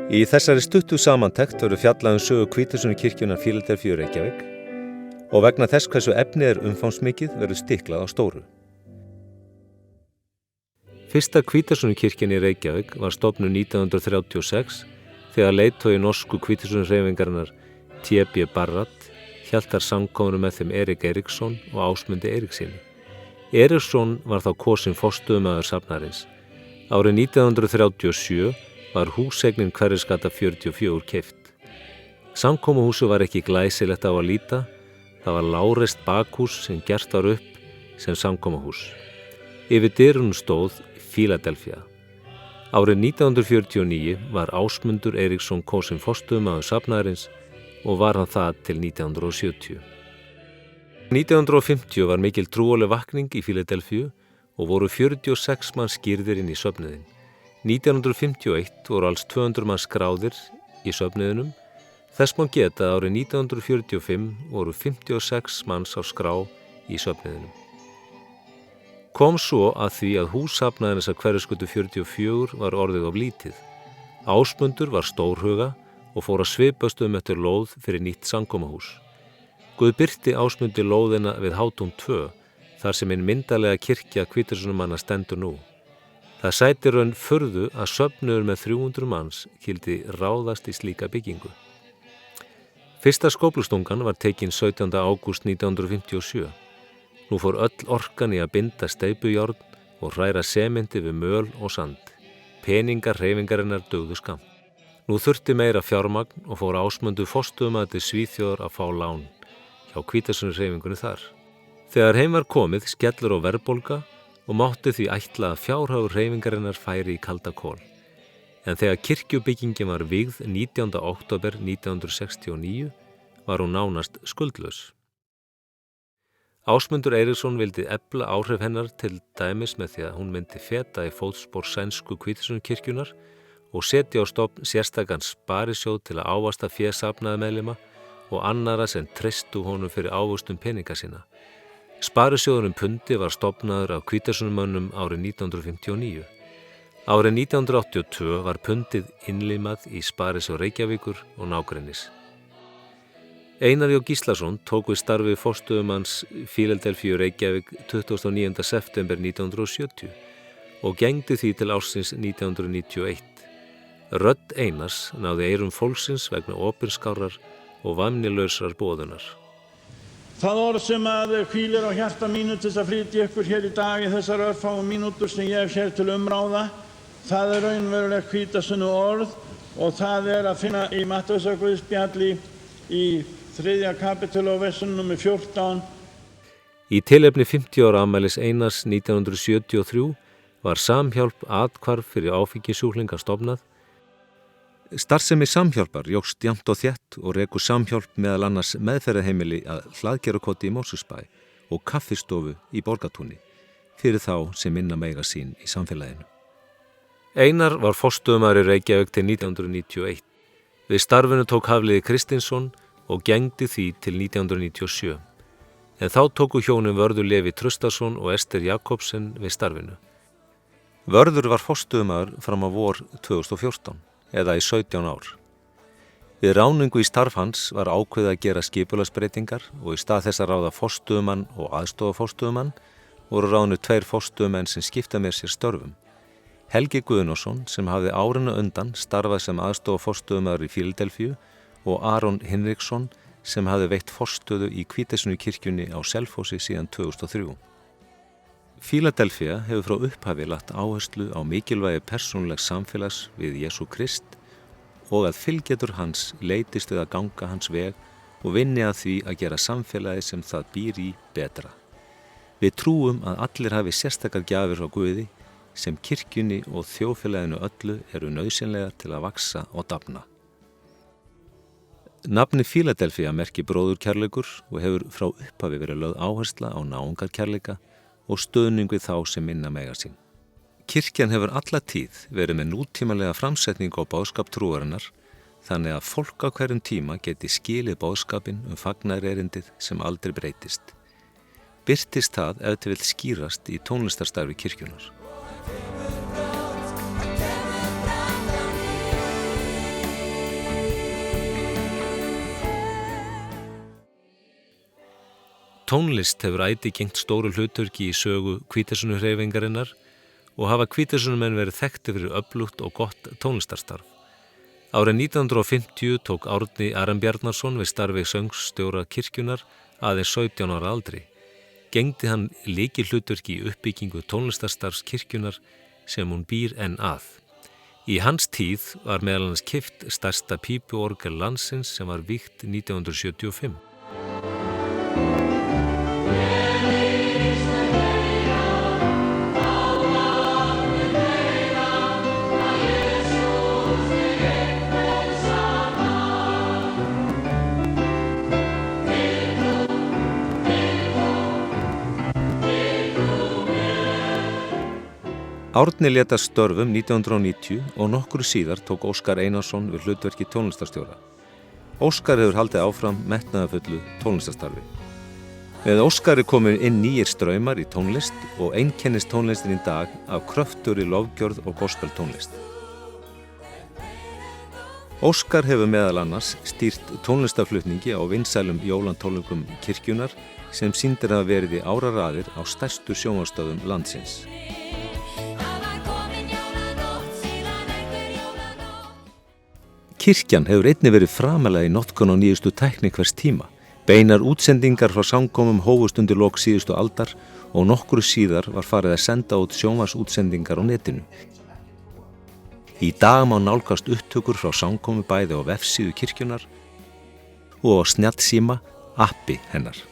Í þessari stuttu samantekt verður fjallað sögu Hvítasunnu-kirkjunnar Fíladelfíu Reykjavík og vegna þess hversu efnið umfangsmikið verður stiklað á stóru. Fyrsta Hvítasunnu-kirkjan í Reykjavík var stofnuð 1936 þegar leiðtogi norsku Hvítasunnu-hreyfingarinnar T.B. Barratt hélt þar samkomur með þeim Erik Eiríksson og Ásmundi Eiríkssyni. Eiríksson var þá kosinn forstöðumaður safnaðarins. Árið 1937 var húseignin Hverfisgata 44 keypt. Samkomuhúsið var ekki glæsilegt á að líta, það var lágreist bakhús sem gert var upp sem samkomuhús. Yfir dyrunum stóð Fíladelfía. Árið 1949 var Ásmundur Eiríksson kosinn forstöðumaður safnaðarins og var hann það til 1970. 1950 var mikil trúarleg vakning í Fíladelfíu og voru 46 manns skírðir inn í söfnuðinn. 1951 voru alls 200 manns skráðir í söfnuðinum. Þess má geta að árið 1945 voru 56 manns á skrá í söfnuðinum. Kom svo að því að hús safnaðarins að Hverfisgötu 44 var orðið of lítið. Ásmundur var stórhuga og fór að svipast eftir lóð fyrir nýtt samkomahús. Guð birti Ásmundi lóðina við Hátún 2, þar sem hinn myndarlega kirkja Hvítasunnumanna stendur nú. Það sætir raun furðu að söfnuður með 300 manns skyldi ráðast í slíka byggingu. Fyrsta skóflustungan var tekin 17. ágúst 1957. Nú fór öll orkan í að binda steypujárn og hræra sementi við möl og sand. Peningar hreyfingarinnar dugðu skammt. Nú þurfti meira fjármagn og fór Ásmundur forstöðumaður til Svíþjóðar að fá lán hjá Hvítasunnu-hreyfingunni þar. Þegar heim var komið skellur á verðbólga og mátti því ætla að fjárhagur hreyfingarinnar færi í kalda kol. En þegar kirkjubyggingin var vígð 19. október 1969 var hún nánast skuldlaus. Ásmundur Eiríksson vildi efla áhrif hennar til dæmis með því að hún myndi feta í fótspor sænsku Hvítasunnu-kirkjunnar og setja á stofn sérstakan sparisjóð til að ávasta fé safnaðarmeðlima og annarra sem treystu honum fyrir ávöxtun peninga sína. Sparisjóðurinn Pundi var stofnaður af Hvítasunumönnum árið 1959. Árið 1982 var Pundið innlimað í Sparisjóð Reykjavíkur og nágrennis. Einar J. Gíslason tók við starfi forstöðumanns Fíladelfíu Reykjavík 29. september 1970 og gegndi því til ársins 1991. Rödd Einars náði eyrum fólksins vegna opinskárar og væmnilausrar boðunar. Það orð sem að hvílir á hjarta mínu til að flytja ykkur hér í dag í þessar örfáu mínútur sem ég hef hér til umráða, það raunverulega Hvítasunnu orð og það að finna í Matteusarguðspjalli í 3. kapítóli og versun nr. 14. Í tilefni 50 ára afmælis Einars 1973 var Samhjálp athvarf fyrir áfengissjúklinga stofnað. Starfsemi Samhjálpar jókst jafnt og þétt og rekur Samhjálp meðal annars meðferðarheimili að Hlaðgerðarkoti í Mosfellsbæ og kaffistofu í Borgartúni fyrir þá sem minna mega sín í samfélaginu. Einar var forstöðumaður í Reykjavík til 1991. Við starfinu tók Hafliði Kristinsson og gegndi því til 1997. En þá tóku hjónin Vörður Leví Traustason og Ester Jakobsen við starfinu. Vörður var forstöðumaður fram á vor 2014. Eða í 17 ár. Við ráðningu í starf hans var ákveðið að gera skipulagsbreytingar og í stað þess að ráða forstöðumann og aðstoðarforstöðumann voru ráðnir 2 forstöðumenn sem skipta með sér störfum. Helgi Guðnason sem hafði árinu undan starfað sem aðstoðarforstöðumaður í Fíladelfíu og Aron Hinriksson sem hafði veitt forstöðu í Hvítasunnu-kirkjunni á Selfossi síðan 2003. Fíladelfía hefur frá upphafi lagt áherslu á mikilvægi persónulegs samfélags við Jesú Krist og að fylgjendur hans leitist við að ganga hans veg og vinni að því að gera samfélagi sem það býr í betra. Við trúum að allir hafi sérstakar gjafir frá Guði sem kirkjunni og þjóðfélaginu öllu eru nauðsynlegar til að vaxa og dafna. Nafni Fíladelfía merkir bróðurkærleikur og hefur frá upphafi verið lögð áhersla á náungarkærleika og stuðning við þá sem minna mega sín. Kirkjan hefur alla tíð verið með nútímalega framsetningu á boðskap trúarinnar, þannig að fólk á hverjum tíma geti skilið boðskapinn fagnaðarerindið sem aldrei breytist. Birtist það ef til vill skýrast í tónlistarstarfi kirkjunnar. Tónlist hefur ætíð gegnt stóru hlutverki í sögu hvítasunnuhreyfingarinnar og hafa hvítasunnumenn verið þekktir fyrir öflugt og gott tónlistarstarf. Árið 1950 tók Árni Aron Bjarnason við starfi söngstjóra kirkjunnar aðeins 17 ára aldri. Gegndi hann lykilhlutverki í uppbyggingu tónlistarstarfs kirkjunnar sem hún býr enn að. Í hans tíð var meðal annars keypt stærsta pípuorgel landsins sem var vígt 1975. Árni lét af störfum 1990 og nokkru síðar tók Óskar Einarsson við hlutverki tónlistarstjóra. Óskar hefur haldið áfram metnaðarfullu tónlistarstarfi. Með Óskari komu inn nýir straumar í tónlist og einkennist tónlistin í dag af kröftugri lofgjörð og gospeltónlist. Óskar hefur meðal annars stýrt tónlistarflutningi á vinsælum jólatónleikum kirkjunnar sem sýndir hafa verið í áraraðir á stærstu sjónvarpsstöðvum landsins. Kirkjan hefur einnig verið framalega í notkun á nýjustu tækni hvers tíma. Beinar útsendingar frá samkomum hófust undir lok síðustu aldar og nokkru síðar var farið að senda út sjónvarpsútsendingar á netinu. Í dag má nálgast upptökur frá samkomu bæði á vefsíðu kirkjunnar og á snjallsíma appi hennar.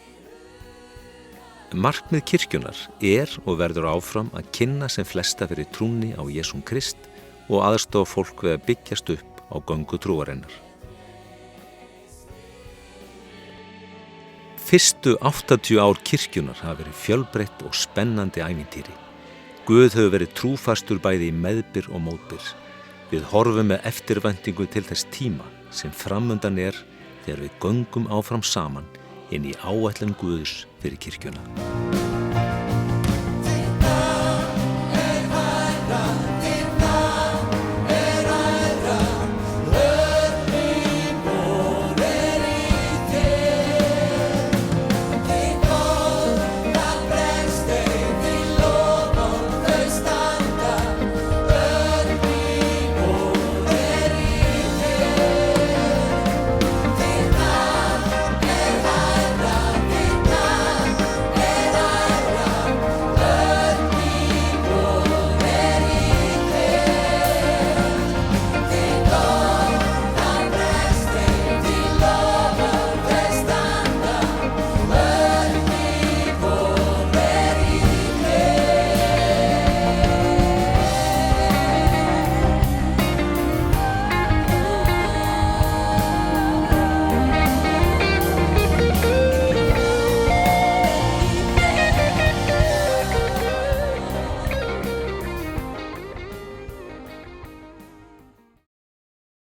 Markmið kirkjunnar og verður áfram að kynna sem flesta fyrir trúnni á Jesúm Krist og aðstoða fólk við að byggjast upp á göngu trúarinnar. Fyrstu 80 ár kirkjunnar hafa verið fjölbreytt og spennandi ævintýri. Guð hefur verið trúfastur bæði í meðbyr og mótbyr. Við horfum með eftirvæntingu til þess tíma sem framundan þegar við göngum áfram saman inn í áætlun Guðs fyrir kirkjuna.